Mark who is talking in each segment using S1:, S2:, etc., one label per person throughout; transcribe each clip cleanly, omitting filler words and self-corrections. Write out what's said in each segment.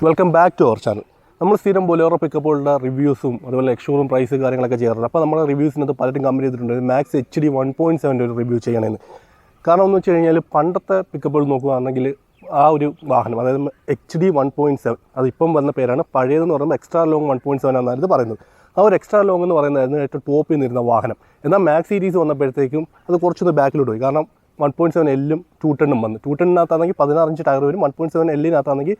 S1: Welcome back to our channel. നമ്മൾ സ്ഥിരം Bolero പിക്കപ്പുകളുടെ റിവ്യൂസും അതുപോലെ എക്സ്ഷോറും പ്രൈസ് കാര്യങ്ങളൊക്കെ ചെയ്യാറുണ്ട്. അപ്പോൾ നമ്മുടെ റിവ്യൂസിനകത്ത് പലരും കമ്പനി ചെയ്തിട്ടുണ്ട് മാക്സ് HD 1.7 ഒരു റിവ്യൂ ചെയ്യണമെന്ന്. കാരണം എന്ന് വെച്ച് കഴിഞ്ഞാൽ പണ്ടത്തെ പിക്കപ്പുകൾ നോക്കുകയാണെങ്കിൽ ആ ഒരു വാഹനം, അതായത് HD 1.7, അതിപ്പം വന്ന പേരാണ്. പഴയതെന്ന് പറയുമ്പോൾ എക്സ്ട്രാ ലോങ് 1.7 എന്നായിരുന്നു പറയുന്നത്. ആ ഒരു എക്സ്ട്രാ ലോങ് എന്ന് പറയുന്നതായിരുന്നു ഏറ്റവും ടോപ്പിൽ നിന്നിരുന്ന വാഹനം. എന്നാൽ മാക്സ് സീരീസ് വന്നപ്പോഴത്തേക്കും അത് കുറച്ചൊന്ന് ബാക്കിലോട്ട് പോയി. കാരണം 1.7 എല്ലും 210 വന്നു. 210-നകത്താണെങ്കിൽ 16 ഇഞ്ച് ടയർ വരും. 1.7 എല്ലിനകത്താണെങ്കിൽ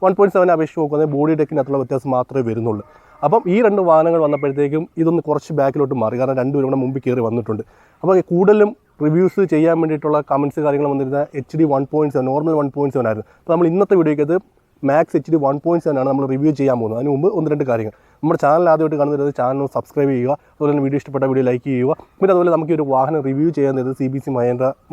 S1: 1.7 അപേക്ഷിച്ച് നോക്കുന്നത് ബോഡി ഡെക്കിനകത്തുള്ള വ്യത്യാസം മാത്രമേ വരുന്നുള്ളൂ. അപ്പം ഈ രണ്ട് വാഹനങ്ങൾ വന്നപ്പോഴത്തേക്കും ഇതൊന്ന് കുറച്ച് ബാക്കിലോട്ട് മാറി. കാരണം രണ്ടുപേരും കൂടെ മുമ്പിൽ കയറി വന്നിട്ടുണ്ട്. അപ്പോൾ കൂടുതലും റിവ്യൂസ് ചെയ്യാൻ വേണ്ടിയിട്ടുള്ള കമൻസ് കാര്യങ്ങൾ വന്നിരുന്ന HD 1.7, നോർമൽ 1.7 ആയിരുന്നു. അപ്പോൾ നമ്മൾ ഇന്നത്തെ വീഡിയോയ്ക്ക് മാക്സ് HD 1.7 ആണ് നമ്മൾ റിവ്യൂ ചെയ്യാൻ പോകുന്നത്. അതിന് മുമ്പ് ഒന്ന് രണ്ട് കാര്യങ്ങൾ. നമ്മുടെ ചാനൽ ആദ്യമായിട്ട് കാണുന്നത് ചാനൽ സബ്സ്ക്രൈബ് ചെയ്യുക, അതുപോലെ തന്നെ വീഡിയോ ഇഷ്ടപ്പെട്ട വീഡിയോ ലൈക്ക് ചെയ്യുക. പിന്നെ അതുപോലെ നമുക്ക് ഒരു വാഹനം റിവ്യൂ ചെയ്യാൻ തരുന്നത് CBC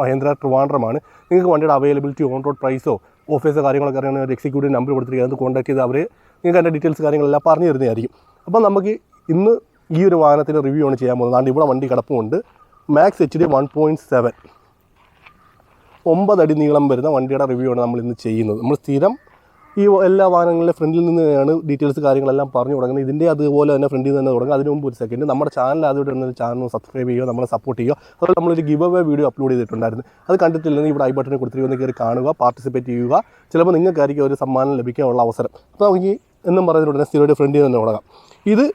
S1: മഹേന്ദ്ര ട്രിവാൻഡ്രമാണ്. നിങ്ങൾക്ക് വണ്ടിയുടെ അവൈലബിലിറ്റി, ഓൺ റോഡ് പ്രൈസോ ഓഫീസോ കാര്യങ്ങളൊക്കെ അറിയണമെങ്കിൽ ഒരു എക്സിക്യൂട്ടീവ് നമ്പർ കൊടുത്തിരിക്കുന്നത് കോൺടാക്ട് ചെയ്ത് അവർ നിങ്ങൾക്ക് അതിൻ്റെ ഡീറ്റെയിൽസ് കാര്യങ്ങളെല്ലാം പറഞ്ഞു തരുന്നതായിരിക്കും. അപ്പോൾ നമുക്ക് ഇന്ന് ഈ ഒരു വാഹനത്തിൻ്റെ റിവ്യൂ ആണ് ചെയ്യാൻ പോകുന്നത്. അതുകൊണ്ട് ഇവിടെ വണ്ടി കിടപ്പുണ്ട്. മാക്സ് HD 1.7 9 അടി നീളം വരുന്ന വണ്ടിയുടെ റിവ്യൂ ആണ് നമ്മൾ ഇന്ന് ചെയ്യുന്നത്. നമ്മൾ സ്ഥിരം ഈ എല്ലാ വാഹനങ്ങളിലെ ഫ്രണ്ടിൽ നിന്നാണ് ഡീറ്റെയിൽസ് കാര്യങ്ങളെല്ലാം പറഞ്ഞു തുടങ്ങുന്നത്. ഇതിൻ്റെ അതുപോലെ തന്നെ ഫ്രണ്ടിൽ നിന്ന് തന്നെ തുടങ്ങുക. അതിന് മുമ്പ് ഒരു സെക്കൻഡ് നമ്മുടെ ചാനൽ ആദ്യമായിട്ട് വരുന്ന ചാനൽ സബ്സ്ക്രൈബ് ചെയ്യുക, നമ്മളെ സപ്പോർട്ട് ചെയ്യുക. അതുപോലെ നമ്മളൊരു ഗിവ് അവേ വീഡിയോ അപ്ലോഡ് ചെയ്തിട്ടുണ്ടായിരുന്നു. അത് കണ്ടിട്ടില്ലെങ്കിൽ ഇവിടെ ഐ ബട്ടണിൽ കൊടുത്തിരിക്കുന്ന കയറി കാണുക, പാർട്ടിസിപ്പേറ്റ് ചെയ്യുക. ചിലപ്പോൾ നിങ്ങൾക്കായിരിക്കും ഒരു സമ്മാനം ലഭിക്കാനുള്ള അവസരം. അപ്പോൾ നമുക്ക് എന്നും പറയുന്നതിലൂടെ സ്ഥിരമായിട്ട് ഫ്രണ്ടിൽ തന്നെ തുടങ്ങാം. ഇത്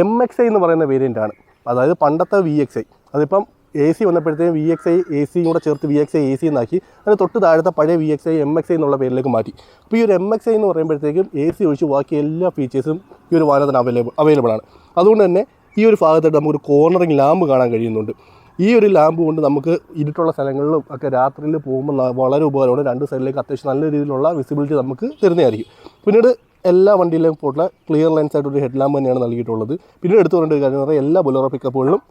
S1: MXi എന്ന് പറയുന്ന വേരിയൻ്റാണ്. അതായത് പണ്ടത്തെ VXi. അതിപ്പം AC വന്നപ്പോഴത്തേക്കും VXi AC കൂടെ ചേർത്ത് VXi AC എന്നാക്കി. അതിന് തൊട്ട് താഴത്തെ പഴയ VXi MXi എന്നുള്ള പേരിലേക്ക് മാറ്റി. അപ്പോൾ ഈ ഒരു MXi എന്ന് പറയുമ്പോഴത്തേക്കും AC ഒഴിച്ച് ബാക്കി എല്ലാ ഫീച്ചേഴ്സും ഈ ഒരു വാഹനത്തിന് അവൈലബിൾ ആണ്. അതുകൊണ്ട് തന്നെ ഈ ഒരു ഭാഗത്തായിട്ട് നമുക്കൊരു കോർണറിങ് ലാമ്പ് കാണാൻ കഴിയുന്നുണ്ട്. ഈ ഒരു ലാമ്പ് കൊണ്ട് നമുക്ക് ഇരുട്ടുള്ള സ്ഥലങ്ങളിലും ഒക്കെ രാത്രിയിൽ പോകുമ്പോൾ വളരെ ഉപകാരമാണ്. രണ്ട് സൈഡിലേക്ക് അത്യാവശ്യം നല്ല രീതിയിലുള്ള വിസിബിലിറ്റി നമുക്ക് തരുന്നതായിരിക്കും. പിന്നീട് എല്ലാ വണ്ടിയിലും പോയിട്ടുള്ള ക്ലിയർ ലെൻസ് ആയിട്ടൊരു ഹെഡ് ലാമ്പ് തന്നെയാണ് നൽകിയിട്ടുള്ളത്. പിന്നീട് എടുത്തു പറയേണ്ട ഒരു കാര്യം എന്ന് പറഞ്ഞാൽ എല്ലാ ബൊലേറോ പിക്കപ്പുകളിലും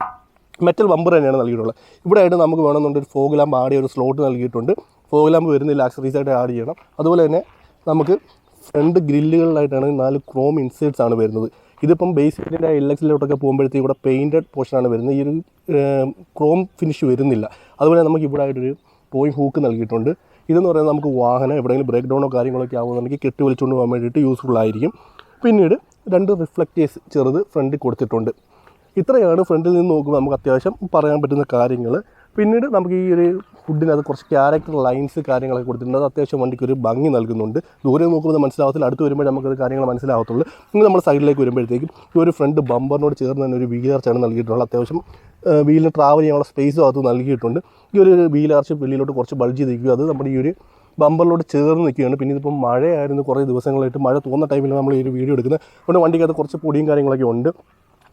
S1: മെറ്റൽ ബമ്പർ തന്നെയാണ് നൽകിയിട്ടുള്ളത്. ഇവിടെ ആയിട്ട് നമുക്ക് വേണമെന്നുണ്ട് ഒരു ഫോഗ് ലാമ്പ് ആഡ് ഒരു സ്ലോട്ട് നൽകിയിട്ടുണ്ട്. ഫോഗ് ലാമ്പ് വരുന്നില്ല, ആക്സറീസായിട്ട് ആഡ് ചെയ്യണം. അതുപോലെ തന്നെ നമുക്ക് ഫ്രണ്ട് ഗ്രില്ലുകളിലായിട്ടാണ് 4 ക്രോം ഇൻസേർട്സ് ആണ് വരുന്നത്. ഇതിപ്പം ബേസിക്കിൻ്റെ LXലോട്ടൊക്കെ പോകുമ്പോഴത്തേക്കും ഇവിടെ പെയിൻറ്റഡ് പോർഷനാണ് വരുന്നത്. ഈ ഒരു ക്രോം ഫിനിഷ് വരുന്നില്ല. അതുപോലെ നമുക്ക് ഇവിടെ ആയിട്ടൊരു ടോയിങ് ഹൂക്ക് നൽകിയിട്ടുണ്ട്. ഇതെന്ന് പറയുന്നത് നമുക്ക് വാഹനം എവിടെയെങ്കിലും ബ്രേക്ക് ഡൗണോ കാര്യങ്ങളൊക്കെ ആകുന്നുണ്ടെങ്കിൽ കെട്ടി വലിച്ചുകൊണ്ട് പോകാൻ വേണ്ടിയിട്ട് യൂസ്ഫുൾ ആയിരിക്കും. പിന്നീട് 2 റിഫ്ലക്റ്റേഴ്സ് ചെറുത് ഫ്രണ്ടിൽ കൊടുത്തിട്ടുണ്ട്. ഇത്രയാണ് ഫ്രണ്ടിൽ നിന്ന് നോക്കുമ്പോൾ നമുക്ക് അത്യാവശ്യം പറയാൻ പറ്റുന്ന കാര്യങ്ങൾ. പിന്നീട് നമുക്ക് ഈ ഒരു ഫുഡിനകത്ത് കുറച്ച് ക്യാരക്ടർ ലൈൻസ് കാര്യങ്ങളൊക്കെ കൊടുത്തിട്ടുണ്ട്. അത് അത്യാവശ്യം വണ്ടിക്ക് ഒരു ഭംഗി നൽകുന്നുണ്ട്. ദൂരെ നോക്കുമ്പോൾ മനസ്സിലാവത്തില്ല, അടുത്ത് വരുമ്പോൾ നമുക്കത് കാര്യങ്ങൾ മനസ്സിലാവത്തുള്ളൂ. ഇനി നമ്മൾ സൈഡിലേക്ക് വരുമ്പോഴത്തേക്കും ഈ ഒരു ഫ്രണ്ട് ബമ്പറിനോട് ചേർന്ന് തന്നെ ഒരു വീലാർച്ചാണ് നൽകിയിട്ടുള്ളത്. അത്യാവശ്യം വീലിന് ട്രാവൽ ചെയ്യാനുള്ള സ്പേസും അത് നൽകിയിട്ടുണ്ട്. ഈ ഒരു വീലാർച്ച് വെളിയിലോട്ട് കുറച്ച് ബൾജ് ചെയ്തിരിക്കും. അത് നമ്മുടെ ഈ ഒരു ബമ്പറിലോട്ട് ചേർന്ന് നിൽക്കുകയാണ്. പിന്നെ ഇതിപ്പോൾ മഴയായിരുന്നു, കുറേ ദിവസങ്ങളായിട്ട് മഴ തോന്നുന്ന ടൈമിൽ നമ്മൾ ഈ ഒരു വീഡിയോ എടുക്കുന്നത്. അതുകൊണ്ട് വണ്ടിക്കകത്ത് കുറച്ച് പൊടിയും കാര്യങ്ങളൊക്കെ ഉണ്ട്.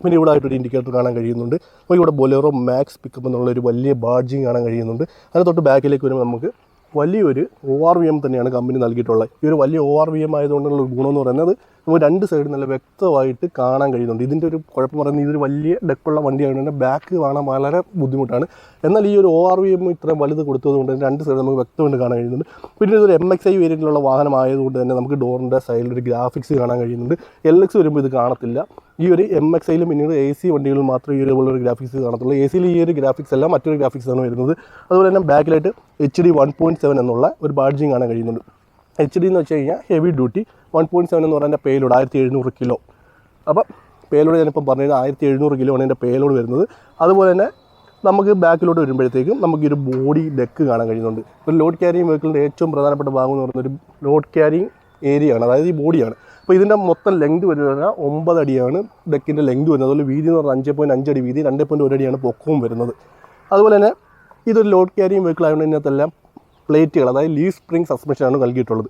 S1: പിന്നെ ഇവിടെ ആയിട്ടൊരു ഇൻഡിക്കേറ്റർ കാണാൻ കഴിയുന്നുണ്ട്. അപ്പോൾ ഇവിടെ ബൊലേറോ മാക്സ് പിക്കപ്പ് എന്നുള്ളൊരു വലിയ ബാഡ്ജിങ് കാണാൻ കഴിയുന്നുണ്ട്. അതിന് തൊട്ട് ബാക്കിലേക്ക് വരുമ്പോൾ നമുക്ക് വലിയൊരു ORVM തന്നെയാണ് കമ്പനി നൽകിയിട്ടുള്ളത്. ഈ ഒരു വലിയ ORVM ആയതുകൊണ്ടുള്ള ഗുണമെന്ന് പറയുന്നത് നമുക്ക് രണ്ട് സൈഡ് നല്ല വ്യക്തമായിട്ട് കാണാൻ കഴിയുന്നുണ്ട്. ഇതിൻ്റെ ഒരു കുഴപ്പം പറയുന്നത് ഇതൊരു വലിയ ഡെക്കുള്ള വണ്ടിയായതുകൊണ്ട് തന്നെ ബാക്ക് കാണാൻ വളരെ ബുദ്ധിമുട്ടാണ്. എന്നാൽ ഈ ഒരു ORVM ഇത്രയും വലുത് കൊടുത്തതുകൊണ്ട് തന്നെ രണ്ട് സൈഡ് നമുക്ക് വ്യക്തമായിട്ട് കാണാൻ കഴിയുന്നുണ്ട്. പിന്നെ ഇതൊരു MXi വേരിയൻറ്റിലുള്ള വാഹനമായതുകൊണ്ട് തന്നെ നമുക്ക് ഡോറിൻ്റെ സൈഡിൽ ഒരു ഗ്രാഫിക്സ് കാണാൻ കഴിയുന്നുണ്ട്. LX വരുമ്പോൾ ഇത് കാണത്തില്ല. ഈ ഒരു MXiയിലും പിന്നീട് AC വണ്ടികളിൽ മാത്രമേ ഈ ഒരു ഗ്രാഫിക്സ് കാണത്തുള്ളൂ. AC-യിൽ ഈ ഒരു ഗ്രാഫിക്സ് അല്ല, മറ്റൊരു ഗ്രാഫിക്സ് ആണ് വരുന്നത്. അതുപോലെ തന്നെ ബാക്കിലായിട്ട് HD 1.7 എന്നുള്ള ഒരു ബാഡ്ജിങ് കാണാൻ കഴിയുന്നുണ്ട്. HD എന്ന് വെച്ച് കഴിഞ്ഞാൽ ഹെവി ഡ്യൂട്ടി. 1.7 എന്ന് പറയുന്ന പേലോഡ് 1700 കിലോ. അപ്പം പേലോഡ് ഞാനിപ്പം പറഞ്ഞത് 1700 കിലോ ആണ് എൻ്റെ പേലോഡ് വരുന്നത്. അതുപോലെ തന്നെ നമുക്ക് ബാക്കിലോട്ട് വരുമ്പോഴത്തേക്കും നമുക്ക് ഒരു ബോഡി ഡെക്ക് കാണാൻ കഴിയുന്നുണ്ട്. ഒരു ലോഡ് ക്യാരിങ് വെഹിക്കിളിൻ്റെ ഏറ്റവും പ്രധാനപ്പെട്ട ഭാഗം എന്ന് പറയുന്നത് ഒരു ലോഡ് ക്യാരിങ് ഏരിയയാണ്, അതായത് ഈ ബോഡിയാണ്. അപ്പോൾ ഇതിൻ്റെ മൊത്തം ലെങ്ത് വരുന്നത് 9 അടിയാണ് ഡെക്കിൻ്റെ ലെങ്ത് വരുന്നത്. അതുപോലെ വീതി എന്ന് പറഞ്ഞാൽ 5.5 അടി വീതി, 2.1 അടിയാണ് പൊക്കവും വരുന്നത്. അതുപോലെ തന്നെ ഇതൊരു ലോഡ് ക്യാരിങ് വെഹിക്കിൾ ആയതുകൊണ്ട് ഇതിനകത്തെല്ലാം പ്ലേറ്റുകൾ, അതായത് ലീഫ് സ്പ്രിംഗ് സസ്പെൻഷനാണ് നൽകിയിട്ടുള്ളത്.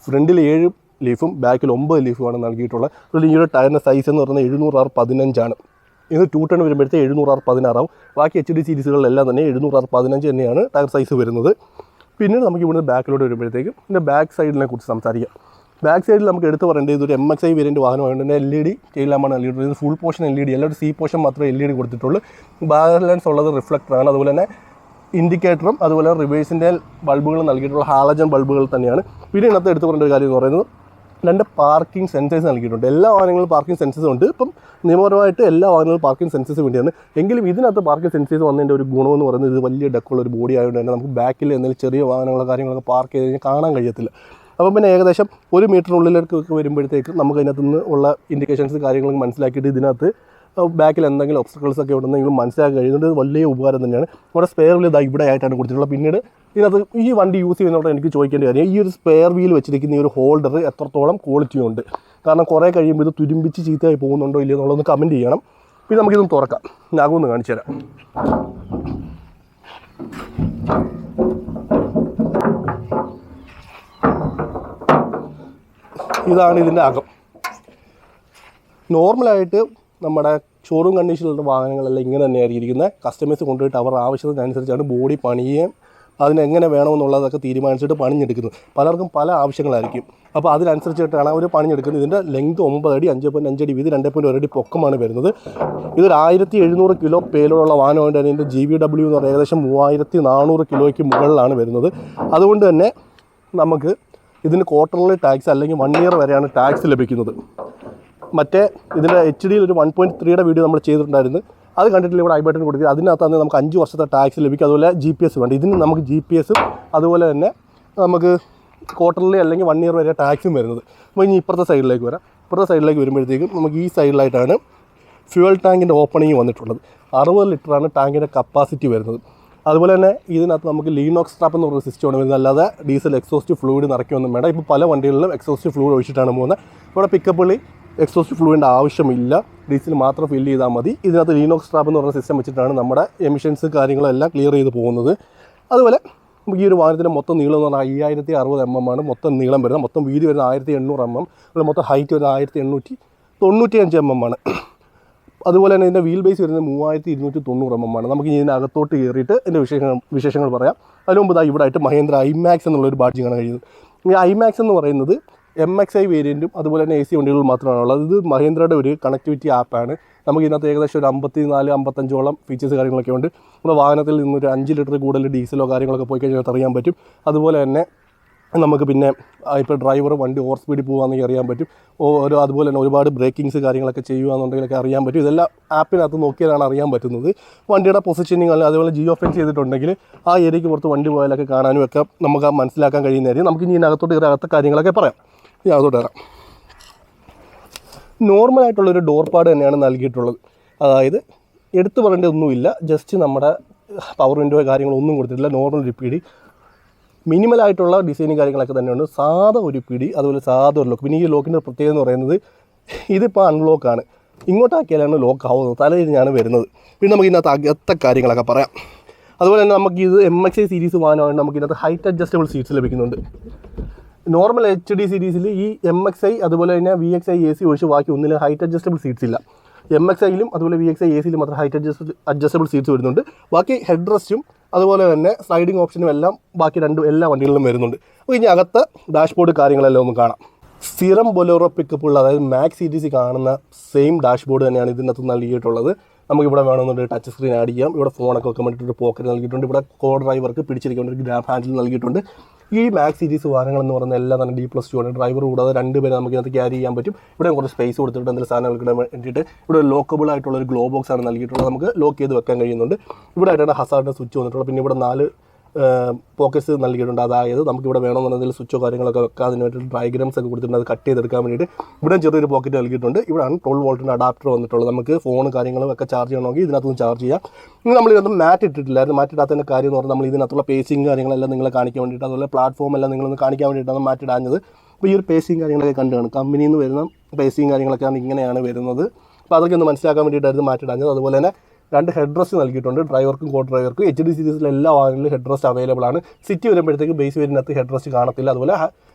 S1: ഫ്രണ്ടിൽ 7 ലീഫും ബാക്കിൽ 9 ലീഫുമാണ് നൽകിയിട്ടുള്ളത്. അതുപോലെ ഈ ഒരു ടയറിൻ്റെ സൈസ് എന്ന് പറയുന്നത് 700R15 ഇത് 210 വരുമ്പോഴത്തേക്ക് 700R16 ആവും. ബാക്കി HD സീരീസുകളിലെല്ലാം തന്നെ 700R15 തന്നെയാണ് ടയർ സൈസ് വരുന്നത്. പിന്നീട് നമുക്ക് ഇവിടുന്ന് ബാക്കിലോട്ട് വരുമ്പോഴത്തേക്കും ഇതിൻ്റെ ബാക്ക് സൈഡിനെ കുറിച്ച് സംസാരിക്കാം. ബാക്ക് സൈഡിൽ നമുക്ക് എടുത്ത് പറയേണ്ടത് ഇതൊരു MXi വേരിയൻറ്റ് വാഹനമായതുകൊണ്ട് തന്നെ LED ടെയിൽ ലാമ്പാണ് നൽകിയിട്ടുള്ളത്. ഫുൾ പോർഷൻ LED, എല്ലാവരും C പോർഷൻ മാത്രമേ LED കൊടുത്തിട്ടുള്ളൂ. ബാലൻസ് ഉള്ളത് റിഫ്ലക്ടറാണ്. അതുപോലെ തന്നെ ഇൻഡിക്കേറ്ററും അതുപോലെ റിവേഴ്സിൻ്റെ ബൾബുകൾ നൽകിയിട്ടുള്ള ഹാലജൻ ബൾബുകൾ തന്നെയാണ്. പിന്നെ ഇന്നത്തെ എടുത്ത് പറയേണ്ട ഒരു കാര്യം എന്ന് പറയുന്നത് 2 പാർക്കിംഗ് സെൻസേഴ്സ് നൽകിയിട്ടുണ്ട്. എല്ലാ വാഹനങ്ങളിലും പാർക്കിംഗ് സെൻസേഴ്സ് ഉണ്ട്. ഇപ്പം നിയമപരമായിട്ട് എല്ലാ വാഹനങ്ങളിലും പാർക്കിംഗ് സെൻസേഴ്സ് വേണ്ടിയാണ്. എങ്കിലും ഇതിനകത്ത് പാർക്കിംഗ് സെൻസേഴ്സ് വന്നതിൻ്റെ ഒരു ഗുണമെന്ന് പറയുന്നത് ഇത് വലിയ ഡെക്കുള്ള ഒരു ബോഡി ആയതുകൊണ്ട് തന്നെ നമുക്ക് ബാക്കിൽ എന്തെങ്കിലും ചെറിയ വാഹനങ്ങളോ കാര്യങ്ങളൊക്കെ പാർക്ക് ചെയ്ത് കഴിഞ്ഞാൽ കാണാൻ കഴിയത്തില്ല. അപ്പോൾ പിന്നെ ഏകദേശം 1 മീറ്ററിനുള്ളിലേക്ക് വരുമ്പോഴത്തേക്ക് നമുക്ക് അതിനകത്ത് നിന്ന് ഉള്ള ഇൻഡിക്കേഷൻസ് കാര്യങ്ങളൊക്കെ മനസ്സിലാക്കിയിട്ട് ഇതിനകത്ത് ബാക്കിൽ എന്തെങ്കിലും ഒബ്സ്റ്റക്കിൾസ് ഒക്കെ ഉണ്ടെന്നെങ്കിലും മനസ്സിലാക്കി കഴിയുന്നത് വലിയ ഉപകാരം തന്നെയാണ്. നമ്മുടെ സ്പെയർ വീൽ ഇവിടെ ആയിട്ടാണ് കൊടുത്തിട്ടുള്ളത്. പിന്നീട് ഇതിനകത്ത് ഈ വണ്ടി യൂസ് ചെയ്യുന്നതോടെ എനിക്ക് ചോദിക്കേണ്ട കാര്യം, ഈ ഒരു സ്പെയർ വീൽ വെച്ചിരിക്കുന്ന ഈ ഒരു ഹോൾഡർ എത്രത്തോളം ക്വാളിറ്റി ഉണ്ട്. കാരണം കുറേ കഴിയുമ്പോൾ ഇത് തുരുമ്പിച്ച് ചീത്തയായി പോകുന്നുണ്ടോ ഇല്ലയോ എന്നുള്ളതൊന്ന് കമൻറ്റ് ചെയ്യണം. പിന്നെ നമുക്കിതൊന്ന് തുറക്കാം. ഞാനൊന്ന് കാണിച്ചു തരാം. ഇതാണ് ഇതിൻ്റെ അകം. നോർമലായിട്ട് നമ്മുടെ ഷോറൂം കണ്ടീഷനിലുള്ള വാഹനങ്ങളെല്ലാം ഇങ്ങനെ തന്നെയായിരിക്കും ഇരിക്കുന്നത്. കസ്റ്റമേഴ്സ് കൊണ്ടുപോയിട്ട് അവർ ആവശ്യത്തിനനുസരിച്ചാണ് ബോഡി പണിയുകയും അതിനെങ്ങനെ വേണമെന്നുള്ളതൊക്കെ തീരുമാനിച്ചിട്ട് പണിഞ്ഞെടുക്കുന്നത്. പലർക്കും പല ആവശ്യങ്ങളായിരിക്കും. അപ്പോൾ അതിനനുസരിച്ചിട്ടാണ് അവർ പണിഞ്ഞെടുക്കുന്നത്. ഇതിൻ്റെ ലെങ്ത് 9 അടി, 5.5 അടി വീതി, 2.1 അടി പൊക്കമാണ് വരുന്നത്. ഇതൊരു 1700 കിലോ പേലോടുള്ള വാഹനമായിട്ട് അതിൻ്റെ GVW എന്ന് പറയുന്നത് ഏകദേശം 3400 കിലോയ്ക്ക് മുകളിലാണ് വരുന്നത്. അതുകൊണ്ട് തന്നെ നമുക്ക് ഇതിന് ക്വാർട്ടർലി ടാക്സ് അല്ലെങ്കിൽ 1 ഇയർ വരെയാണ് ടാക്സ് ലഭിക്കുന്നത്. മറ്റേ ഇതിൻ്റെ HD ഒരു 1.3യുടെ വീഡിയോ നമ്മൾ ചെയ്തിട്ടുണ്ടായിരുന്നു. അത് കണ്ടിട്ടില്ല, ഇവിടെ ഐ ബട്ടൺ കൊടുക്കുക. അതിനകത്താണ് നമുക്ക് 5 വർഷത്തെ ടാക്സ് ലഭിക്കും. അതുപോലെ GPS വേണ്ട. ഇതിന് നമുക്ക് GPS അതുപോലെ തന്നെ നമുക്ക് ക്വാർട്ടർലി അല്ലെങ്കിൽ 1 ഇയർ വരെ ടാക്സും വരുന്നത്. അപ്പോൾ ഇനി ഇപ്പുറത്തെ സൈഡിലേക്ക് വരാം. ഇപ്പുറത്തെ സൈഡിലേക്ക് വരുമ്പോഴത്തേക്കും നമുക്ക് ഈ സൈഡിലായിട്ടാണ് ഫ്യൂവൽ ടാങ്കിൻ്റെ ഓപ്പണിങ് വന്നിട്ടുള്ളത്. 60 ലിറ്ററാണ് ടാങ്കിൻ്റെ കപ്പാസിറ്റി വരുന്നത്. അതുപോലെ തന്നെ ഇതിനകത്ത് നമുക്ക് ലീനോക്സ് ട്രാപ്പ് എന്ന് പറയുന്ന സിസ്റ്റമാണ് വരുന്നത്. അല്ലാതെ ഡീസൽ എക്സോസ്റ്റ് ഫ്ലൂയിഡ് നിറയ്ക്കൊന്നും വേണ്ട. ഇപ്പോൾ പല വണ്ടികളിലും എക്സോസ്റ്റ് ഫ്ലൂയിഡ് ഒഴിച്ചിട്ടാണ് പോകുന്നത്. ഇവിടെ പിക്കപ്പുള്ളി എക്സോസ്റ്റ് ഫ്ലൂയിഡിൻ്റെ ആവശ്യമില്ല, ഡീസൽ മാത്രം ഫില്ല് ചെയ്താൽ മതി. ഇതിനകത്ത് ലീനോക്സ് ട്രാപ്പ് എന്ന് പറയുന്ന സിസ്റ്റം വെച്ചിട്ടാണ് നമ്മുടെ എമിഷൻസ് കാര്യങ്ങളെല്ലാം ക്ലിയർ ചെയ്ത് പോകുന്നത്. അതുപോലെ നമുക്ക് ഈ ഒരു വാഹനത്തിൻ്റെ മൊത്തം നീളം എന്ന് പറഞ്ഞാൽ 5060 mm ആണ് മൊത്തം നീളം വരുന്നത്. മൊത്തം വീതി വരുന്നത് 1800 mm. അതുപോലെ മൊത്തം ഹൈറ്റ് വരുന്നത് 1895 mm ആണ്. അതുപോലെ തന്നെ ഇതിൻ്റെ വീൽ ബേസ് വരുന്നത് 3290 mm ആണ്. നമുക്ക് ഇതിനകത്തോട്ട് കയറിയിട്ട് എൻ്റെ വിശേഷങ്ങൾ പറയാം. അതിന് മുമ്പ് ഇവിടെ ആയിട്ട് മഹേന്ദ്ര ഐമാക്സ് എന്നുള്ളൊരു ബാഡ്ജ് കാണാൻ കഴിയുന്നത്. ഈ ഐമാക്സ് എന്ന് പറയുന്നത് MXI വേരിയൻറ്റും അതുപോലെ തന്നെ AC വണ്ടികളും മാത്രമാണുള്ളത്. ഇത് മഹേന്ദ്രയുടെ ഒരു കണക്ടിവിറ്റി ആപ്പാണ്. നമുക്ക് ഇതിനകത്ത് ഏകദേശം ഒരു 54-55ഓളം ഫീച്ചേഴ്സ് കാര്യങ്ങളൊക്കെ ഉണ്ട്. നമ്മുടെ വാഹനത്തിൽ നിന്നൊരു 5 ലിറ്റർ കൂടുതൽ ഡീസലോ കാര്യങ്ങളൊക്കെ പോയി കഴിഞ്ഞാൽ അറിയാൻ പറ്റും. അതുപോലെ തന്നെ നമുക്ക് പിന്നെ ഇപ്പോൾ ഡ്രൈവർ വണ്ടി ഓവർ സ്പീഡിൽ പോകുകയാണെങ്കിൽ അറിയാൻ പറ്റും. അതുപോലെ തന്നെ ഒരുപാട് ബ്രേക്കിങ്സ് കാര്യങ്ങളൊക്കെ ചെയ്യുകയാണെന്നുണ്ടെങ്കിലൊക്കെ അറിയാൻ പറ്റും. ഇതെല്ലാം ആപ്പിനകത്ത് നോക്കിയാലാണ് അറിയാൻ പറ്റുന്നത്. വണ്ടിയുടെ പൊസിഷനിങ് അതുപോലെ ജിയോ ഫെൻസ് ചെയ്തിട്ടുണ്ടെങ്കിൽ ആ ഏരിയയ്ക്ക് പുറത്ത് വണ്ടി പോയാലൊക്കെ കാണാനും ഒക്കെ നമുക്ക് മനസ്സിലാക്കാൻ കഴിയുന്നതായിരിക്കും. നമുക്ക് ഇനി ഇതിനകത്തോട്ട് അകത്ത കാര്യങ്ങളൊക്കെ പറയാം. അതോട്ട് വരാം. നോർമലായിട്ടുള്ളൊരു ഡോർ പാഡ് തന്നെയാണ് നൽകിയിട്ടുള്ളത്. അതായത് എടുത്തു പറയേണ്ടതൊന്നുമില്ല. ജസ്റ്റ് നമ്മുടെ പവർ വിൻഡോ കാര്യങ്ങളൊന്നും കൊടുത്തിട്ടില്ല. നോർമൽ ഒരു പിടി, മിനിമലായിട്ടുള്ള ഡിസൈനും കാര്യങ്ങളൊക്കെ തന്നെയുണ്ട്. സാധാ ഒരു പിടി, അതുപോലെ സാധാ ഒരു ലോക്ക്. പിന്നെ ഈ ലോക്കിൻ്റെ പ്രത്യേകത എന്ന് പറയുന്നത് ഇതിപ്പോൾ അൺലോക്കാണ്. ഇങ്ങോട്ടാക്കിയാലാണ് ലോക്ക് ആവുന്നത്. തലതിരിഞ്ഞാണ് വരുന്നത്. പിന്നെ നമുക്ക് ഇതിനകത്ത് അകത്തെ കാര്യങ്ങളൊക്കെ പറയാം. അതുപോലെ തന്നെ നമുക്കിത് MXI സീരീസ് വാഹനമാണ്. നമുക്കിതിനകത്ത് ഹൈറ്റ് അഡ്ജസ്റ്റബിൾ സീറ്റ്സ് ലഭിക്കുന്നുണ്ട്. നോർമൽ HD സീരീസിൽ ഈ MXI അതുപോലെ തന്നെ VXI AC ഒഴിച്ച് ബാക്കി ഒന്നിലും ഹൈറ്റ് അഡ്ജസ്റ്റബിൾ സീറ്റ്സ് ഇല്ല. MXIയിലും അതുപോലെ VXI ACയിലും മാത്രം ഹൈറ്റ് അഡ്ജസ്റ്റബിൾ സീറ്റ്സ് വരുന്നുണ്ട്. ബാക്കി ഹെഡ് റെസ്റ്റും അതുപോലെ തന്നെ സ്ലൈഡിങ് ഓപ്ഷനും എല്ലാം ബാക്കി എല്ലാ വണ്ടികളിലും വരുന്നുണ്ട്. അപ്പോൾ ഇനി അകത്ത് ഡാഷ്ബോർഡ് കാര്യങ്ങളെല്ലാം ഒന്ന് കാണാം. സ്ഥിരം ബൊലേറോ പിക്കപ്പുള്ള അതായത് മാക്സ് സീരീസ് കാണുന്ന സെയിം ഡാഷ്ബോർഡ് തന്നെയാണ് ഇതിനകത്ത് നൽകിയിട്ടുള്ളത്. നമുക്കിവിടെ വേണമെന്നുണ്ടെങ്കിൽ ടച്ച് സ്ക്രീൻ ആഡ് ചെയ്യാം. ഇവിടെ ഫോണൊക്കെ വെക്കാൻ വേണ്ടിയിട്ട് പോക്കറ്റ് നൽകിയിട്ടുണ്ട്. ഇവിടെ കോ ഡ്രൈവർക്ക് പിടിച്ചിരിക്കേണ്ട ഒരു ഗ്രാബ് ഹാൻഡിൽ നൽകിയിട്ടുണ്ട്. ഈ മാക്സ് സീരീസ് വാഹനങ്ങൾ എന്ന് പറയുന്ന എല്ലാം തന്നെ D+2 ആണ്. ഡ്രൈവർ കൂടാതെ 2 പേരെ നമുക്ക് ഇതിനകത്ത് ക്യാരി ചെയ്യാൻ പറ്റും. ഇവിടെ കുറച്ച് സ്പേസ് കൊടുത്തിട്ട് എന്തെങ്കിലും സാധനങ്ങൾ ഇടാൻ വേണ്ടിയിട്ട് ഇവിടെ ഒരു ലോക്കബിൾ ആയിട്ടുള്ള ഒരു ഗ്ലോ ബോക്സ് ആണ് നൽകിയിട്ടുള്ളത്. നമുക്ക് ലോക്ക് ചെയ്ത് വെക്കാൻ കഴിയുന്നുണ്ട്. ഇവിടെ ആയിട്ടാണ് ഹസാർഡിൻ്റെ സ്വിച്ച് വന്നിട്ടുള്ളത്. പിന്നെ ഇവിടെ 4 പോക്കറ്റ്സ് നൽകിയിട്ടുണ്ട്. അതായത് നമുക്കിവിടെ വേണമെന്നുണ്ടെങ്കിൽ സ്വിച്ചോ കാര്യങ്ങളൊക്കെ വെക്കാൻ അതിന് വേണ്ടിയിട്ട് ഡയഗ്രാംസ് ഒക്കെ കൊടുത്തിട്ടുണ്ട്. അത് കട്ട് ചെയ്തെടുക്കാൻ വേണ്ടിയിട്ട് ഇവിടെ ചെറിയൊരു പോക്കറ്റ് നൽകിയിട്ടുണ്ട്. ഇവിടെയാണ് 12 വോൾട്ടിൻ്റെ അഡാപ്റ്റർ വന്നിട്ടുള്ളത്. നമുക്ക് ഫോൺ കാര്യങ്ങളും ഒക്കെ ചാർജ് ചെയ്യണമെങ്കിൽ ഇതിനകത്തുനിന്ന് ചാർജ് ചെയ്യാം. ഇനി നമ്മൾ ഇതിനകത്ത് മാറ്റ് ഇട്ടിട്ടില്ലായിരുന്നു. മാറ്റ് ഇടാത്തതിൻ്റെ കാര്യം എന്ന് പറഞ്ഞാൽ നമ്മൾ ഇതിനകത്തുള്ള പേസിങ് കാര്യങ്ങളെല്ലാം നിങ്ങളെ കാണിക്കാൻ വേണ്ടിയിട്ട്, അതുപോലെ പ്ലാറ്റ്ഫോം എല്ലാം നിങ്ങളൊന്ന് കാണിക്കാൻ വേണ്ടിയിട്ടാണ് മാറ്റ് ഇടാഞ്ഞത്. അപ്പോൾ ഈ ഒരു പേസിങ് കാര്യങ്ങളൊക്കെ കണ്ടാണ് കമ്പനിയിൽ നിന്ന് വരുന്ന പേസിങ് കാര്യങ്ങളൊക്കെയാണ് ഇങ്ങനെയാണ് വരുന്നത്. അപ്പോൾ അതൊക്കെ ഒന്ന് മനസ്സിലാക്കാൻ വേണ്ടിയിട്ടായിരുന്നു മാറ്റ് ഇടാഞ്ഞത്. അതുപോലെ തന്നെ 2 ഹെഡ് റെസ്റ്റ് നൽകിയിട്ടുണ്ട്. ഡ്രൈവർക്കും കോ ഡ്രൈവർക്കും HD സീരീസിലെ എല്ലാ വാഹനങ്ങളിലും ഹെഡ് റെസ്റ്റ് അവൈലബിൾ ആണ്. സിറ്റി വരുമ്പോഴത്തേക്ക് ബേസ് വേരിയൻറ്റിനകത്ത് ഹെഡ് റെസ്റ്റ് കാണത്തില്ല. അതുപോലെ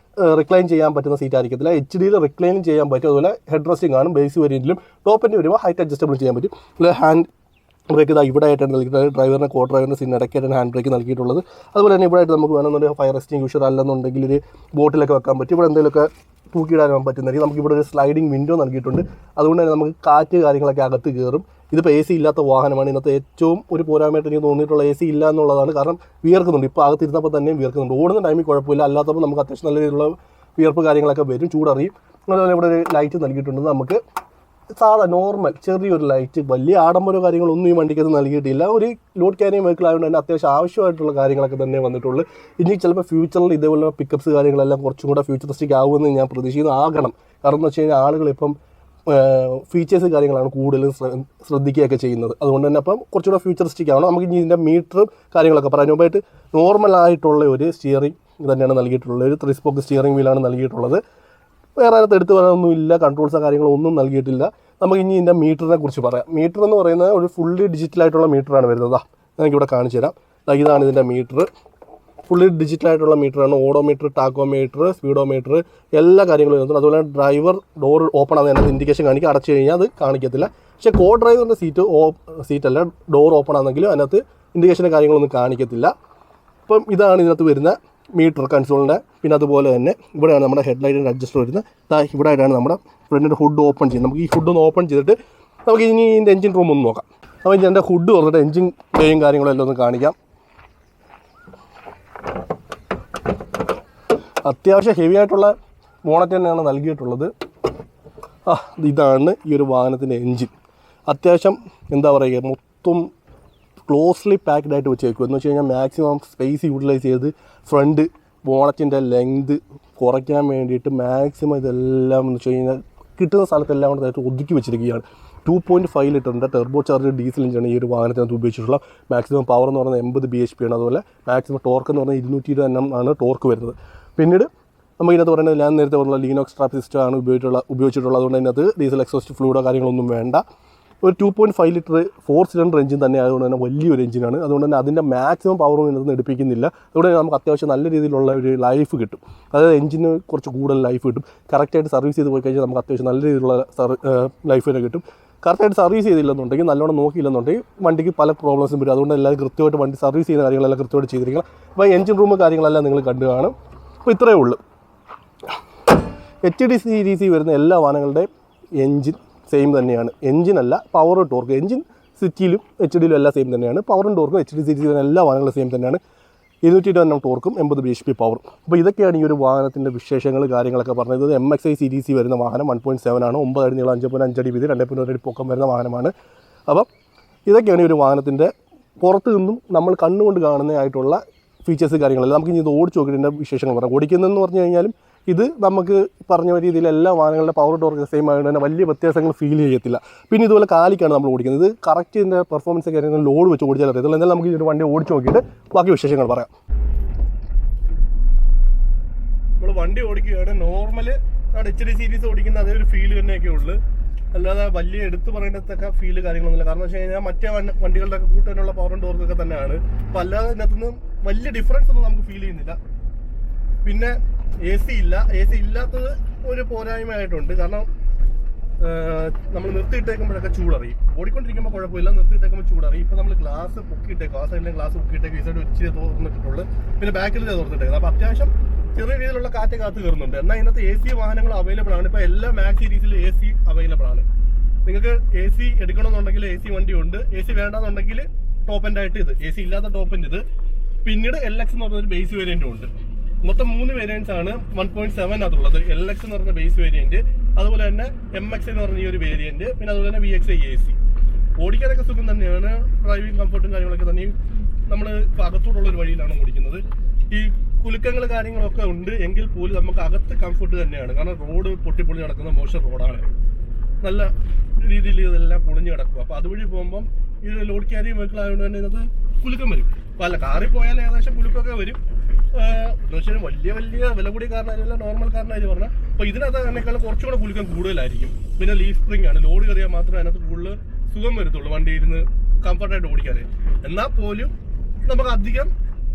S1: റിക്ലൈൻ ചെയ്യാൻ പറ്റുന്ന സീറ്റ് ആയിരിക്കത്തില്ല. HDയിൽ റിക്ലൈനും ചെയ്യാൻ പറ്റും. അതുപോലെ ഹെഡ് റെസ്റ്റും കാണും. ബേസ് വേരിയൻറ്റിലും ടോപ്പിൻ്റെ വരുമ്പോൾ ഹൈറ്റ് അഡ്ജസ്റ്റബിൾ ചെയ്യാൻ പറ്റും. അതുപോലെ ഹാൻഡ് ബ്രേക്ക് ഇതാ ഇവിടെ ആയിട്ടാണ് നൽകിയിട്ടുള്ളത്. ഡ്രൈവറിനെ കോ ഡ്രൈവറിൻ്റെ സീറ്റിന് ഇടയ്ക്കായിട്ടാണ് ഹാൻഡ് ബ്രേക്ക് നൽകിയിട്ടുള്ളത്. അതുപോലെ തന്നെ ഇവിടെ ആയിട്ട് നമുക്ക് വേണമെന്നുണ്ടെങ്കിൽ ഫയർ എക്സ്റ്റിംഗ്വിഷർ അല്ലെന്നുണ്ടെങ്കിൽ ഒരു ബോട്ടിലൊക്കെ വെക്കാൻ പറ്റും. ഇവിടെ എന്തെങ്കിലുമൊക്കെ തൂക്കിയിടാൻ പറ്റുന്നതായിരിക്കും. നമുക്കിവിടെ ഒരു സ്ലൈഡിങ് വിൻഡോ നൽകിയിട്ടുണ്ട്. അതുകൊണ്ട് തന്നെ നമുക്ക് കാറ്റ് കാര്യങ്ങളൊക്കെ അകത്ത് കയറും. ഇതിപ്പോൾ AC ഇല്ലാത്ത വാഹനമാണ്. ഇന്നത്തെ ഏറ്റവും ഒരു പോരായ്മയായിട്ട് എനിക്ക് തോന്നിയിട്ടുള്ള AC ഇല്ല എന്നുള്ളതാണ്. കാരണം വിയർക്കുന്നുണ്ട്. ഇപ്പോൾ അകത്തിരുന്നപ്പോൾ തന്നെയും വിയർക്കുന്നുണ്ട്. ഓടുന്ന ടൈമിൽ കുഴപ്പമില്ല. അല്ലാത്തപ്പോൾ നമുക്ക് അത്യാവശ്യം നല്ല രീതിയിലുള്ള വിയർപ്പ് കാര്യങ്ങളൊക്കെ വരും, ചൂടറിയും. അതുപോലെ ഇവിടെ ഒരു ലൈറ്റ് നൽകിയിട്ടുണ്ട്. നമുക്ക് സാധാ നോർമൽ ചെറിയൊരു ലൈറ്റ്, വലിയ ആഡംബരോ കാര്യങ്ങളൊന്നും ഈ വണ്ടിക്കത് നൽകിയിട്ടില്ല. ഒരു ലോഡ് ക്യാരിങ് വെഹിക്കിൾ ആയതുകൊണ്ട് തന്നെ അത്യാവശ്യം ആവശ്യമായിട്ടുള്ള കാര്യങ്ങളൊക്കെ തന്നെ വന്നിട്ടുള്ളൂ. ഇനി ചിലപ്പോൾ ഫ്യൂച്ചറിൽ ഇതേപോലെ പിക്കപ്സ് കാര്യങ്ങളെല്ലാം കുറച്ചും കൂടെ ഫ്യൂച്ചറിസ്റ്റിക് ആകുമെന്ന് ഞാൻ പ്രതീക്ഷിക്കുന്നു. ആകണം. കാരണം എന്ന് വെച്ച് കഴിഞ്ഞാൽ ആളുകളിപ്പം ഫീച്ചേഴ്സ് കാര്യങ്ങളാണ് കൂടുതലും ശ്രദ്ധിക്കുകയൊക്കെ ചെയ്യുന്നത്. അതുകൊണ്ട് തന്നെ അപ്പം കുറച്ചുകൂടെ ഫ്യൂച്ചറിസ്റ്റിക് ആവണം. നമുക്ക് ഇനി ഇതിൻ്റെ മീറ്ററും കാര്യങ്ങളൊക്കെ പറയാൻ മുമ്പായിട്ട് നോർമലായിട്ടുള്ള ഒരു സ്റ്റിയറിംഗ് തന്നെയാണ് നൽകിയിട്ടുള്ളത്. ഒരു 3 സ്പോക്ക് സ്റ്റിയറിംഗ് വീലാണ് നൽകിയിട്ടുള്ളത്. വേറെ അതിനകത്ത് എടുത്തു പറയാനൊന്നുമില്ല, കൺട്രോൾസോ കാര്യങ്ങളോ ഒന്നും നൽകിയിട്ടില്ല. നമുക്ക് ഇനി ഇതിൻ്റെ മീറ്ററിനെ കുറിച്ച് പറയാം. മീറ്റർ എന്ന് പറയുന്നത് ഒരു ഫുള്ളി ഡിജിറ്റലായിട്ടുള്ള മീറ്ററാണ് വരുന്നത്. എനിക്കിവിടെ കാണിച്ചു തരാം. ഇതാണ് ഇതിൻ്റെ മീറ്റർ. ഫുള്ളി ഡിജിറ്റലായിട്ടുള്ള മീറ്ററാണ്. ഓഡോമീറ്റർ, ടാക്കോമീറ്റർ, സ്പീഡോമീറ്റർ എല്ലാ കാര്യങ്ങളും വരുന്നുണ്ട്. അതുപോലെ ഡ്രൈവർ ഡോർ ഓപ്പൺ ആണെന്ന് അതിനകത്ത് ഇൻഡിക്കേഷൻ കാണിക്കുക. അടച്ചു കഴിഞ്ഞാൽ അത് കാണിക്കത്തില്ല. പക്ഷേ കോ ഡ്രൈവറിൻ്റെ സീറ്റല്ല, ഡോർ ഓപ്പൺ ആണെങ്കിലും അതിനകത്ത് ഇൻഡിക്കേഷൻ്റെ കാര്യങ്ങളൊന്നും കാണിക്കത്തില്ല. അപ്പം ഇതാണ് ഇതിനകത്ത് വരുന്ന മീറ്റർ കൺസോളിൻ്റെ. പിന്നെ അതുപോലെ തന്നെ ഇവിടെയാണ് നമ്മുടെ ഹെഡ് ലൈറ്റിൻ്റെ അഡ്ജസ്റ്റർ വരുന്നത്. ഇവിടെ ആയിട്ടാണ് നമ്മുടെ ഫ്രണ്ടിൻ്റെ ഹുഡ് ഓപ്പൺ ചെയ്യുന്നത്. നമുക്ക് ഈ ഹുഡ് ഒന്ന് ഓപ്പൺ ചെയ്തിട്ട് നമുക്ക് ഇനി ഇതിൻ്റെ എഞ്ചിൻ റൂം ഒന്ന് നോക്കാം. അപ്പോൾ ഇതിൻ്റെ ഹുഡ് തുറന്നിട്ട് എഞ്ചിൻ ബേയും കാര്യങ്ങളെല്ലാം ഒന്ന് കാണിക്കാം. അത്യാവശ്യം ഹെവി ആയിട്ടുള്ള ബോണറ്റ് തന്നെയാണ് നൽകിയിട്ടുള്ളത്. ഇതാണ് ഈ ഒരു വാഹനത്തിൻ്റെ എൻജിൻ. അത്യാവശ്യം എന്താ പറയുക, മൊത്തം ക്ലോസ്ലി പാക്ഡ് ആയിട്ട് വെച്ചേക്കും. എന്ന് വെച്ച് കഴിഞ്ഞാൽ മാക്സിമം സ്പേസ് യൂട്ടിലൈസ് ചെയ്ത് ഫ്രണ്ട് ബോണറ്റിൻ്റെ ലെങ്ത് കുറയ്ക്കാൻ വേണ്ടിയിട്ട് മാക്സിമം ഇതെല്ലാം എന്ന് വെച്ച് കഴിഞ്ഞാൽ കിട്ടുന്ന സ്ഥലത്തെല്ലാം കൊണ്ട് ഒതുക്കി വെച്ചിരിക്കുകയാണ്. 2.5 ലിറ്ററിൻ്റെ ടെർബോ ചാർജ് ഡീസൽ എഞ്ചിനാണ് ഈ ഒരു വാഹനത്തിനകത്ത് ഉപയോഗിച്ചിട്ടുള്ള. മാക്സിമം പവർ എന്ന് പറയുന്നത് 80 bhp ആണ്. അതുപോലെ മാക്സിമം ടോർക്ക് എന്ന് പറഞ്ഞാൽ 220 Nm ആണ് ടോർക്ക് വരുന്നത്. പിന്നീട് നമുക്ക് ഇതിനകത്ത് പറയുന്നത് ഞാൻ നേരത്തെ പറഞ്ഞ ലിനോക്സ് ട്രാപ്പ് സിസ്റ്റം ആണ് ഉപയോഗിച്ചിട്ടുള്ളത്. അതുകൊണ്ട് അതിനകത്ത് ഡീസൽ എക്സോസ്റ്റ് ഫ്ലൂയിഡോ കാര്യങ്ങളൊന്നും വേണ്ട. ഒരു 2.5 ലിറ്റർ 4 സിലിണ്ടർ എഞ്ചിൻ തന്നെ ആയതുകൊണ്ട് തന്നെ വലിയൊരു എഞ്ചിനാണ്. അതുകൊണ്ട് തന്നെ അതിൻ്റെ മാക്സിമം പവറും ഇതിനകത്ത് എടുപ്പിക്കുന്നില്ല. അതുകൊണ്ട് തന്നെ നമുക്ക് അത്യാവശ്യം നല്ല രീതിയിലുള്ള ഒരു ലൈഫ് കിട്ടും. അതായത് എഞ്ചിന് കുറച്ച് കൂടുതൽ ലൈഫ് കിട്ടും. കറക്റ്റായിട്ട് സർവീസ് ചെയ്ത് പോയി കഴിഞ്ഞാൽ നമുക്ക് അത്യാവശ്യം നല്ല രീതിയിലുള്ള ലൈഫ് തന്നെ കിട്ടും. കറക്റ്റായിട്ട് സർവീസ് ചെയ്തില്ലെന്നുണ്ടെങ്കിൽ, നല്ലോണം നോക്കിയില്ലെന്നുണ്ടെങ്കിൽ വണ്ടിക്ക് പല പ്രോബ്ലംസും വരും. അതുകൊണ്ട് എല്ലാവരും കൃത്യമായിട്ട് വണ്ടി സർവീസ് ചെയ്യുന്ന കാര്യങ്ങളെല്ലാം കൃത്യമായിട്ട് ചെയ്തിരിക്കണം. അപ്പോൾ എഞ്ചിൻ റൂം കാര്യങ്ങളെല്ലാം നിങ്ങൾ കണ്ടു കാണും. അപ്പോൾ ഇത്രയേ ഉള്ളൂ. HD സീരീസ് വരുന്ന എല്ലാ വാഹനങ്ങളുടെയും എഞ്ചിൻ സെയിം തന്നെയാണ്. എഞ്ചിനല്ല, പവർ ടോർക്ക്. എഞ്ചിൻ സിറ്റിയിലും HD-ലും എല്ലാം സെയിം തന്നെയാണ്. പവറും ടോർക്കും HD സീരീസ് വരുന്ന എല്ലാ വാഹനങ്ങളും സെയിം തന്നെയാണ്. 220 Nm ടോർക്കും 80 bhp പവറും. അപ്പോൾ ഇതൊക്കെയാണ് ഈ ഒരു വാഹനത്തിൻ്റെ വിശേഷങ്ങൾ കാര്യങ്ങളൊക്കെ പറഞ്ഞത്. ഇത് MXi സീരീസ് വരുന്ന വാഹനം 1.7 ആണ്. 9 അടി നീളം, 5.5 അടി വീതി, 2.1 അടി പൊക്കം വരുന്ന വാഹനമാണ്. അപ്പം ഇതൊക്കെയാണ് ഈ ഒരു വാഹനത്തിൻ്റെ പുറത്തു നിന്നും നമ്മൾ കണ്ണുകൊണ്ട് കാണുന്നതായിട്ടുള്ള ഫീച്ചേഴ്സ് കാര്യങ്ങളെല്ലാം. നമുക്ക് ഇനി ഇത് ഓടിച്ച് നോക്കിയിട്ട് ഇതിൻ്റെ വിശേഷങ്ങൾ പറയാം. ഓടിക്കുന്നതെന്ന് പറഞ്ഞു കഴിഞ്ഞാലും ഇത് നമുക്ക് പറഞ്ഞ രീതിയിൽ എല്ലാ വാഹനങ്ങളുടെ പവർ ടോർക്ക് സെയിം ആയതുകൊണ്ട് തന്നെ വലിയ വ്യത്യാസങ്ങൾ ഫീൽ ചെയ്യത്തില്ല. പിന്നെ ഇതുപോലെ കാലിക്കാണ് നമ്മൾ ഓടിക്കുന്നത്. ഇത് കറക്റ്റ് ഇതിൻ്റെ പെർഫോമൻസ് കാര്യങ്ങൾ ലോഡ് വെച്ച് ഓടിച്ചാൽ അറിയത്തുള്ളൂ. എന്നാലും നമുക്ക് ഈ ഒരു വണ്ടി ഓടിച്ച് നോക്കിയിട്ട് ബാക്കി വിശേഷങ്ങൾ പറയാം. നമ്മൾ വണ്ടി ഓടിക്കുകയാണ്. നോർമൽ HD സീരീസ് ഓടിക്കുന്ന അതേ ഒരു ഫീൽ തന്നെയൊക്കെ ഉള്ളൂ. അല്ലാതെ വലിയ എടുത്ത് പറയേണ്ടതൊക്കെ ഫീല് കാര്യങ്ങളൊന്നുമില്ല. കാരണം വെച്ച് കഴിഞ്ഞാൽ മറ്റേ വണ്ടികളുടെ കൂട്ടാനുള്ള പവറും ടോർക്കൊക്കെ തന്നെയാണ്. അപ്പോൾ അല്ലാതെ ഇതിനകത്തുനിന്ന് വലിയ ഡിഫറൻസ് ഒന്നും നമുക്ക് ഫീൽ ചെയ്യുന്നില്ല. പിന്നെ AC ഇല്ല. AC ഇല്ലാത്തത് ഒരു പോരായ്മയായിട്ടുണ്ട്. കാരണം നമ്മൾ നിർത്തിയിട്ടേക്കുമ്പോഴൊക്കെ ചൂടറിയും. ഓടിക്കൊണ്ടിരിക്കുമ്പോൾ കുഴപ്പമില്ല, നിർത്തിയിട്ടേക്കുമ്പോൾ ചൂടറിയും. ഇപ്പോൾ നമ്മൾ ഗ്ലാസ് പൊക്കിയിട്ടേക്കും. ആ സൈഡിലെ ഗ്ലാസ് പൊക്കിയിട്ടേക്കും. ഈ സൈഡ് ഇച്ചിരി തുറന്നിട്ടുള്ളൂ. പിന്നെ ബാക്കിൽ തുറന്നിട്ടേക്കുന്നത്. അപ്പോൾ അത്യാവശ്യം ചെറിയ രീതിയിലുള്ള കാറ്റ് കാത്ത് കയറുന്നുണ്ട്. എന്നാൽ ഇതിനകത്ത് AC വാഹനങ്ങൾ അവൈലബിൾ ആണ്. ഇപ്പോൾ എല്ലാ മാക്സ് സീരീസിലും AC അവൈലബിൾ ആണ്. നിങ്ങൾക്ക് AC എടുക്കണമെന്നുണ്ടെങ്കിൽ AC വണ്ടിയുണ്ട്. AC വേണ്ടാന്നുണ്ടെങ്കിൽ ടോപ്പ് എൻഡ് ആയിട്ട് ഇത്, AC ഇല്ലാത്ത ടോപ്പ് എൻഡ് ഇത്. പിന്നീട് LX എന്ന് പറഞ്ഞൊരു ബേസ് വേരിയൻറ്റും ഉണ്ട്. മൊത്തം 3 വേരിയൻസ് ആണ് 1.7 അതുള്ളത്. LX എന്ന് പറഞ്ഞ ബേസ് വേരിയന്റ്, അതുപോലെ തന്നെ MX എന്ന് പറഞ്ഞ ഈ ഒരു വേരിയന്റ്, പിന്നെ അതുപോലെ തന്നെ VXi AC. ഓടിക്കാനൊക്കെ സുഖം തന്നെയാണ്. ഡ്രൈവിംഗ് കംഫർട്ടും കാര്യങ്ങളൊക്കെ തന്നെയും. നമ്മൾ അകത്തോട്ടുള്ള ഒരു വഴിയിലാണ് ഓടിക്കുന്നത്. ഈ കുലുക്കങ്ങൾ കാര്യങ്ങളൊക്കെ ഉണ്ട് എങ്കിൽ പോലും നമുക്ക് അകത്ത് കംഫർട്ട് തന്നെയാണ്. കാരണം റോഡ് പൊട്ടിപ്പൊളി നടക്കുന്ന മോശം റോഡാണ്. നല്ല രീതിയിൽ ഇതെല്ലാം പൊളിഞ്ഞ് കിടക്കും. അപ്പോൾ അതുവഴി പോകുമ്പം ഈ ലോഡ് ക്യാരി വെഹിക്കിൾ ആയതുകൊണ്ട് തന്നെ ഇതിനകത്ത് കുലുക്കം വരും. അപ്പോൾ അല്ല, കാറിൽ പോയാൽ ഏകദേശം കുലുക്കമൊക്കെ വരും. എന്ന് വെച്ചാൽ വലിയ വില കൂടിയ കാരണമല്ല, നോർമൽ കാരണമായിട്ട് പറഞ്ഞാൽ. അപ്പോൾ ഇതിനകത്ത് അതിനേക്കാളും കുറച്ചുകൂടെ കുലുക്കം കൂടുതലായിരിക്കും. പിന്നെ ലീഫ് സ്പ്രിംഗ് ആണ്. ലോഡ് കയറിയാൽ മാത്രമേ അതിനകത്ത് കൂടുതൽ സുഖം വരത്തുള്ളൂ വണ്ടി ഇരുന്ന് കംഫർട്ടായിട്ട് ഓടിക്കാതെ. എന്നാൽ പോലും നമുക്ക് അധികം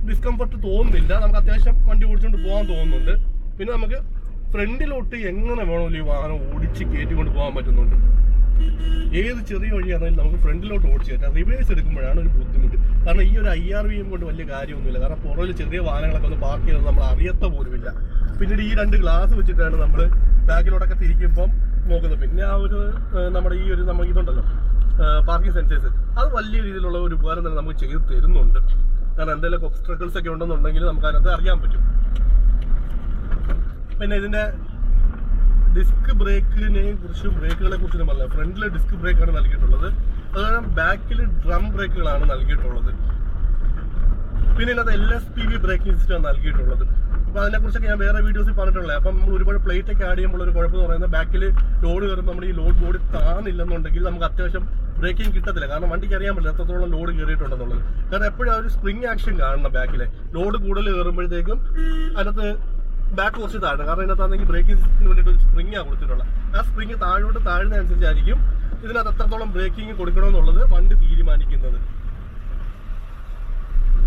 S1: ഡിസ്കംഫർട്ട് തോന്നുന്നില്ല. നമുക്ക് അത്യാവശ്യം വണ്ടി ഓടിച്ചുകൊണ്ട് പോകാൻ തോന്നുന്നുണ്ട്. പിന്നെ നമുക്ക് ഫ്രണ്ടിലോട്ട് എങ്ങനെ വേണമെങ്കിലും ഈ വാഹനം ഓടിച്ച് കയറ്റിക്കൊണ്ട് പോകാൻ പറ്റുന്നുണ്ട്. ഏത് ചെറിയ വഴിയാണെങ്കിലും നമുക്ക് ഫ്രണ്ടിലോട്ട് ഓടിച്ച് കയറ്റാം. റിവേഴ്സ് എടുക്കുമ്പോഴാണ് ഒരു ബുദ്ധിമുട്ട്. കാരണം ഈ ഒരു IRVM കൊണ്ട് വലിയ കാര്യമൊന്നുമില്ല. കാരണം പുറകിൽ ചെറിയ വാഹനങ്ങളൊക്കെ ഒന്ന് പാർക്ക് ചെയ്തത് നമ്മൾ അറിയത്ത പോലുമില്ല. പിന്നീട് ഈ 2 ഗ്ലാസ് വെച്ചിട്ടാണ് നമ്മൾ ബാക്കിലോട്ടൊക്കെ തിരിക്കുമ്പം നോക്കുന്നത്. പിന്നെ ആ ഒരു നമ്മുടെ ഈ ഒരു നമുക്ക് ഇതുണ്ടല്ലോ പാർക്കിംഗ് സെൻസേഴ്സ്, അത് വലിയ രീതിയിലുള്ള ഒരു ഉപകാരം തന്നെ നമുക്ക് ചെയ്ത് തരുന്നുണ്ട്. കാരണം എന്തെങ്കിലും ഒബ്സ്ട്രക്കിൾസ് ഒക്കെ ഉണ്ടെന്നുണ്ടെങ്കിൽ നമുക്ക് അതിനകത്ത് അറിയാൻ പറ്റും. പിന്നെ ഇതിൻ്റെ ഡിസ്ക് ബ്രേക്കിനെ കുറിച്ചും ബ്രേക്കുകളെ കുറിച്ചും അല്ല, ഫ്രണ്ടിലെ ഡിസ്ക് ബ്രേക്കാണ് നൽകിയിട്ടുള്ളത്. അതുപോലെ ബാക്കിൽ ഡ്രം ബ്രേക്കുകളാണ് നൽകിയിട്ടുള്ളത്. പിന്നെ ഇതിനകത്ത് LSPV ബ്രേക്കിംഗ് സിസ്റ്റം നൽകിയിട്ടുള്ളത്. അപ്പോൾ അതിനെക്കുറിച്ചൊക്കെ ഞാൻ വേറെ വീഡിയോസിൽ പറഞ്ഞിട്ടുള്ളത്. അപ്പം നമ്മൾ ഒരുപാട് പ്ലേറ്റ് ഒക്കെ ആഡ് ചെയ്യുമ്പോൾ ഒരു കുഴപ്പമെന്ന് പറയുന്നത് ബാക്കിൽ ലോഡ് കയറുമ്പോൾ നമ്മൾ ഈ ലോഡ് ബോഡി താന്നില്ലെന്നുണ്ടെങ്കിൽ നമുക്ക് അത്യാവശ്യം ബ്രേക്കിംഗ് കിട്ടത്തില്ല. കാരണം വണ്ടിക്ക് അറിയാൻ പറ്റില്ല എത്രത്തോളം ലോഡ് കയറിയിട്ടുണ്ടെന്നുള്ളത്. കാരണം എപ്പോഴും ആ ഒരു സ്പ്രിംഗ് ആക്ഷൻ കാണണം ബാക്കിലെ. ലോഡ് കൂടുതൽ കയറുമ്പോഴത്തേക്കും അതിനകത്ത് ബാക്ക് കുറച്ച് താഴണം. കാരണം ഇതിനകത്താണെങ്കിൽ ബ്രേക്കിംഗ് സിസ്റ്റത്തിന് വേണ്ടിയിട്ട് ഒരു സ്പ്രിംഗാണ് കൊടുത്തിട്ടുള്ളത്. ആ സ്പ്രിംഗ് താഴോട്ട് താഴുന്നതനുസരിച്ചായിരിക്കും ഇതിനകത്ത് എത്രത്തോളം ബ്രേക്കിംഗ് കൊടുക്കണമെന്നുള്ളത് വണ്ടി തീരുമാനിക്കുന്നത്.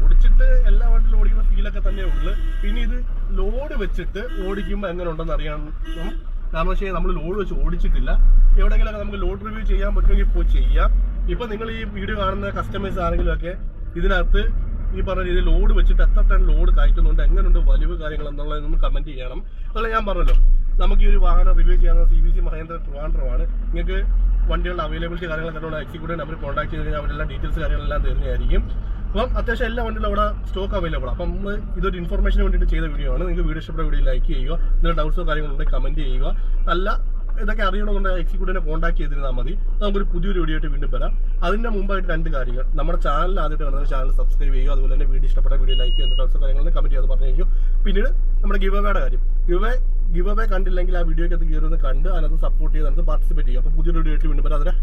S1: ഓടിച്ചിട്ട് എല്ലാ വണ്ടിയിലും ഓടിക്കുന്ന ഫീലൊക്കെ തന്നെ ഉള്ളു. പിന്നെ ഇത് ലോഡ് വെച്ചിട്ട് ഓടിക്കുമ്പോൾ എങ്ങനെ ഉണ്ടെന്ന് അറിയാം. കാരണം വെച്ചാൽ നമ്മൾ ലോഡ് വെച്ച് ഓടിച്ചിട്ടില്ല. എവിടെയെങ്കിലൊക്കെ നമുക്ക് ലോഡ് റിവ്യൂ ചെയ്യാൻ പറ്റുമെങ്കിൽ പോയി ചെയ്യാം. ഇപ്പം നിങ്ങൾ ഈ വീഡിയോ കാണുന്ന കസ്റ്റമേഴ്സ് ആണെങ്കിലുമൊക്കെ ഇതിനകത്ത് ഈ പറഞ്ഞ രീതിയിൽ ലോഡ് വെച്ചിട്ട് എത്ര ടൺ ലോഡ് കയറ്റുന്നുണ്ട്, എങ്ങനെയുണ്ട് വലിവ് കാര്യങ്ങൾ എന്നുള്ളതൊന്ന് കമൻറ്റ് ചെയ്യണം. അതുപോലെ ഞാൻ പറഞ്ഞല്ലോ, നമുക്ക് ഈ ഒരു വാഹനം റിവ്യൂ ചെയ്യാവുന്ന CVC മഹേന്ദ്ര ട്രിവാൻഡ്രമാണ്. നിങ്ങൾക്ക് വണ്ടികളുടെ അവൈലബിലിറ്റി കാര്യങ്ങളൊക്കെ എക്സിക്യൂട്ടീവ് നമ്പർ കോൺടാക്ട് ചെയ്ത് കഴിഞ്ഞാൽ അവരെല്ലാം ഡീറ്റെയിൽസ് കാര്യങ്ങളെല്ലാം തരുന്നതായിരിക്കും. അപ്പം അത്യാവശ്യം എല്ലാ വണ്ടികളും അവിടെ സ്റ്റോക്ക് അവൈലബിൾ. അപ്പം നമ്മൾ ഇതൊരു ഇൻഫർമേഷന് വേണ്ടിയിട്ട് ചെയ്ത വീഡിയോ ആണ്. നിങ്ങൾക്ക് വീഡിയോ ഇഷ്ടപ്പെട്ട വീഡിയോ ലൈക്ക് ചെയ്യുക. നിങ്ങളുടെ ഡൗട്ട്സോ കാര്യങ്ങളുണ്ടെങ്കിൽ കമൻറ്റ് ചെയ്യുക. അല്ല ഇതൊക്കെ അറിയണമെന്നുണ്ടെങ്കിൽ എക്സിക്യൂട്ടീവിനെ കോൺടാക്ട് ചെയ്തിരുന്നാൽ മതി. നമുക്കൊരു പുതിയൊരു വീഡിയോ ആയിട്ട് വീണ്ടും വരാം. അതിൻ്റെ മുമ്പായിട്ട് 2 കാര്യങ്ങൾ. നമ്മുടെ ചാനൽ ആദ്യമായിട്ട് കാണുന്ന ചാനൽ സബ്സ്ക്രൈബ് ചെയ്യുക. അതുപോലെ തന്നെ വീഡിയോ ഇഷ്ടപ്പെട്ട വീഡിയോ ലൈക്ക് ചെയ്യുന്ന ഡൗട്ട്സോ കാര്യങ്ങളുണ്ടെങ്കിൽ കമൻറ്റ് ചെയ്ത് പറഞ്ഞു കഴിഞ്ഞു. പിന്നീട് നമ്മുടെ ഗിവ് അവേയുടെ കാര്യം. ഗിവ് അവേ കണ്ടില്ലെങ്കിൽ ആ വീഡിയോയ്ക്ക് അത് കയറുന്നത് കണ്ട് അതിനകത്ത് സപ്പോർട്ട് ചെയ്ത് അതിനകത്ത് പാർട്ടിസിപ്പേറ്റ് ചെയ്യുക. അപ്പോൾ പുതിയൊരു വീഡിയോ ആയിട്ട് വീണ്ടും വരാം. അതിനെ